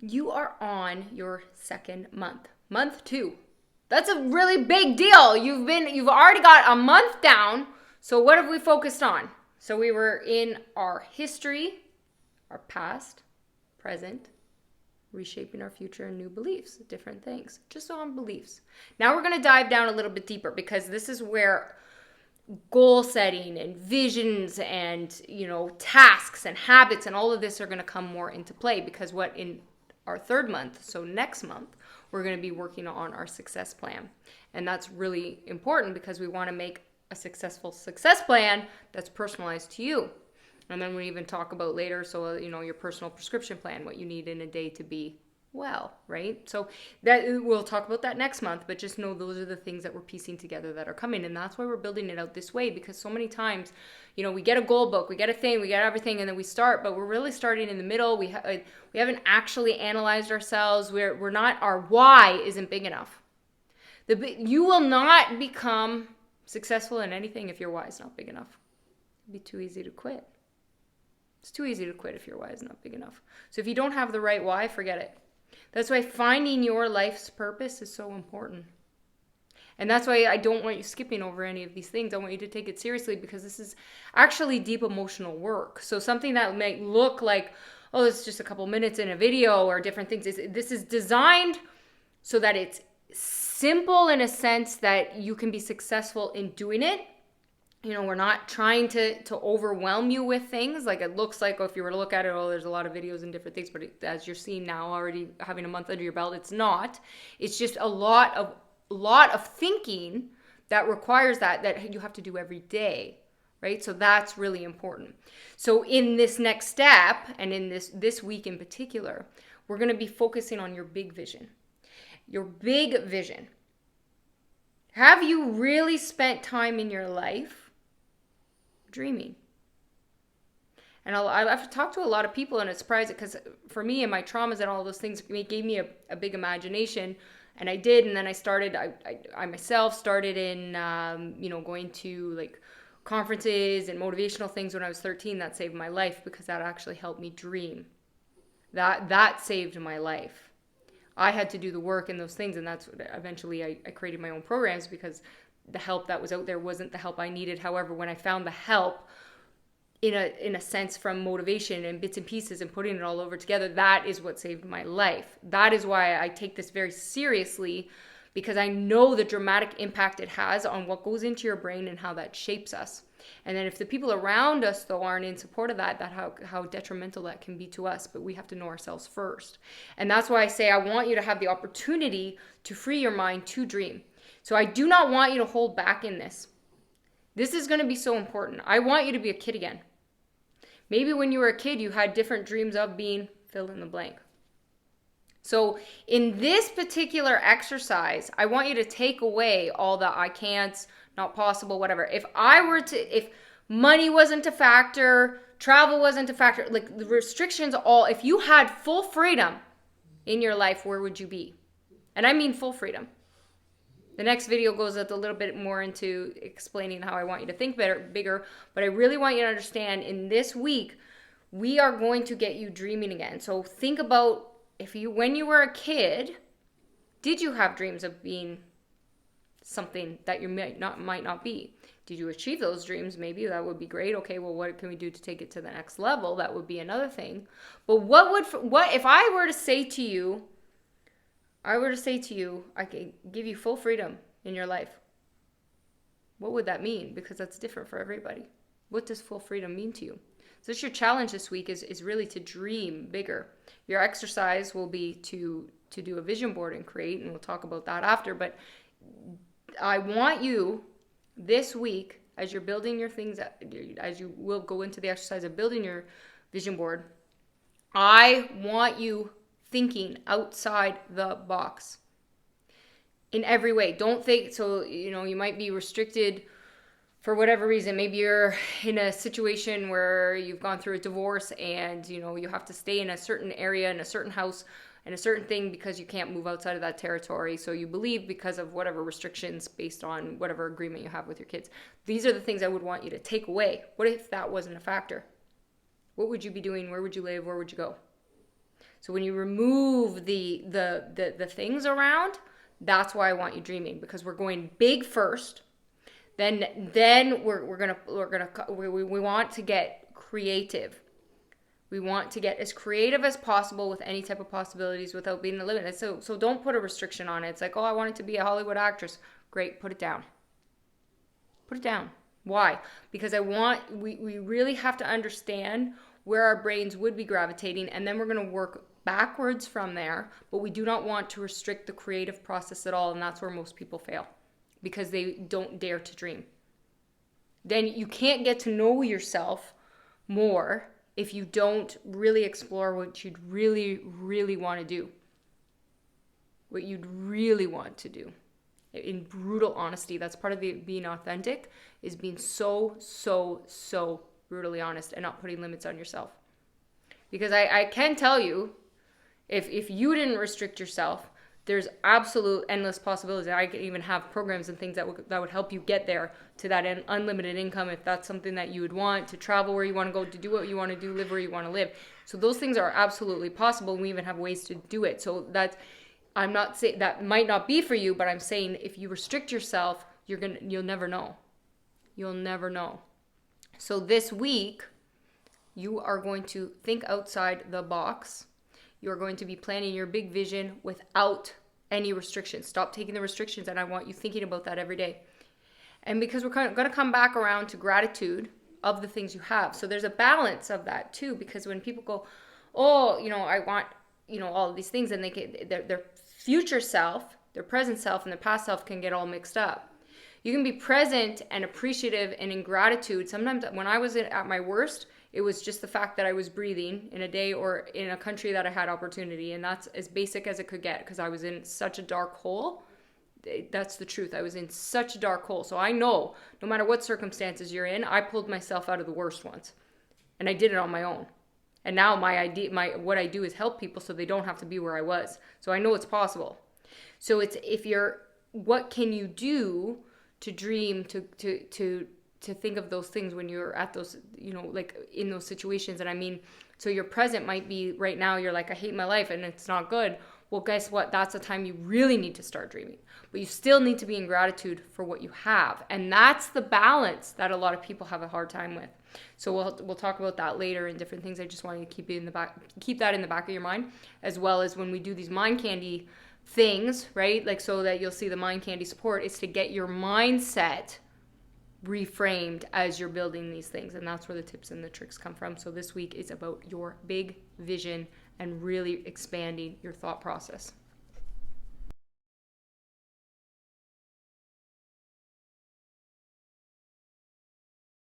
You are on your second month. Month 2. That's a really big deal. You've already got a month down. So what have we focused on? So we were in our history, our past, present, reshaping our future and new beliefs, different things. Just on beliefs. Now we're going to dive down a little bit deeper because this is where goal setting and visions and tasks and habits and all of this are going to come more into play, because what in our third month, so next month, we're going to be working on our success plan. And that's really important because we want to make a successful success plan that's personalized to you. And then we even talk about later, so your personal prescription plan, what you need in a day to be well, right? So that we'll talk about that next month, but just know those are the things that we're piecing together that are coming. And that's why we're building it out this way, because so many times, we get a goal book, we get a thing, we get everything, and then we start, but we're really starting in the middle. We haven't actually analyzed ourselves. We're not, our why isn't big enough. You will not become successful in anything if your why is not big enough. It'd be too easy to quit. It's too easy to quit if your why is not big enough. So if you don't have the right why, forget it. That's why finding your life's purpose is so important. And that's why I don't want you skipping over any of these things. I want you to take it seriously, because this is actually deep emotional work. So something that might look like, oh, it's just a couple minutes in a video or different things. This is designed so that it's simple in a sense that you can be successful in doing it. We're not trying to overwhelm you with things. Like it looks like, if you were to look at it, there's a lot of videos and different things, but as you're seeing now, already having a month under your belt, it's not. It's just a lot of thinking that requires that you have to do every day, right? So that's really important. So in this next step, and in this week in particular, we're going to be focusing on your big vision. Your big vision. Have you really spent time in your life dreaming? And I've talked to a lot of people, and it's surprising, because for me and my traumas and all those things, it gave me a big imagination, and I did. And then I myself started in going to like conferences and motivational things when I was 13. That saved my life, because that actually helped me dream. That saved my life. I had to do the work and those things, and that's what eventually I created my own programs, because the help that was out there wasn't the help I needed. However, when I found the help in a sense from motivation and bits and pieces and putting it all over together, that is what saved my life. That is why I take this very seriously, because I know the dramatic impact it has on what goes into your brain and how that shapes us. And then if the people around us, though, aren't in support of that how detrimental that can be to us. But we have to know ourselves first. And that's why I say I want you to have the opportunity to free your mind to dream. So I do not want you to hold back in this. This is going to be so important. I want you to be a kid again. Maybe when you were a kid, you had different dreams of being fill in the blank. So in this particular exercise, I want you to take away all the I can't, not possible, whatever. If money wasn't a factor, travel wasn't a factor, like the restrictions, if you had full freedom in your life, where would you be? And I mean full freedom. The next video goes a little bit more into explaining how I want you to think bigger, but I really want you to understand, in this week, we are going to get you dreaming again. So think about, when you were a kid, did you have dreams of being something that you might not be? Did you achieve those dreams? Maybe that would be great. Okay, well, what can we do to take it to the next level? That would be another thing. But what if I were to say to you, I can give you full freedom in your life? What would that mean? Because that's different for everybody. What does full freedom mean to you? So that's your challenge this week, is really to dream bigger. Your exercise will be to do a vision board and create, and we'll talk about that after. But I want you this week, as you're building your things, as you will go into the exercise of building your vision board, I want you thinking outside the box in every way. Don't think, so, you might be restricted for whatever reason. Maybe you're in a situation where you've gone through a divorce and, you have to stay in a certain area, in a certain house, and a certain thing, because you can't move outside of that territory. So you believe, because of whatever restrictions based on whatever agreement you have with your kids. These are the things I would want you to take away. What if that wasn't a factor? What would you be doing? Where would you live? Where would you go? So when you remove the things around, that's why I want you dreaming, because we're going big first. Then we want to get creative. We want to get as creative as possible with any type of possibilities without being limited. So don't put a restriction on it. It's like, oh, I wanted to be a Hollywood actress. Great, put it down. Put it down. Why? Because we really have to understand where our brains would be gravitating, and then we're going to work backwards from there, but we do not want to restrict the creative process at all, and that's where most people fail, because they don't dare to dream. Then you can't get to know yourself more if you don't really explore what you'd really, really want to do. What you'd really want to do. In brutal honesty, that's part of being authentic, is being so brutally honest and not putting limits on yourself. Because I can tell you, if you didn't restrict yourself, there's absolute endless possibilities. I could even have programs and things that would help you get there to that unlimited income, if that's something that you would want, to travel where you want to go, to do what you want to do, live where you want to live. So those things are absolutely possible, and we even have ways to do it. So I'm not saying that might not be for you, but I'm saying if you restrict yourself, you'll never know. You'll never know. So this week, you are going to think outside the box. You're going to be planning your big vision without any restrictions. Stop taking the restrictions, and I want you thinking about that every day. And because we're going to come back around to gratitude of the things you have. So there's a balance of that too, because when people go, oh, I want, all of these things, and their future self, their present self, and their past self can get all mixed up. You can be present and appreciative and in gratitude. Sometimes when I was at my worst, it was just the fact that I was breathing in a day or in a country that I had opportunity. And that's as basic as it could get, because I was in such a dark hole. That's the truth. I was in such a dark hole. So I know no matter what circumstances you're in, I pulled myself out of the worst ones. And I did it on my own. And now what I do is help people so they don't have to be where I was. So I know it's possible. So what can you do to dream, to think of those things when you're at those, like in those situations? And I mean, so your present might be right now, you're like, I hate my life and it's not good. Well, guess what? That's the time you really need to start dreaming. But you still need to be in gratitude for what you have. And that's the balance that a lot of people have a hard time with. So we'll talk about that later and different things. I just wanted to keep that in the back of your mind, as well as when we do these mind candy things, right? Like, so that you'll see the mind candy support is to get your mindset reframed as you're building these things. And that's where the tips and the tricks come from. So this week is about your big vision and really expanding your thought process.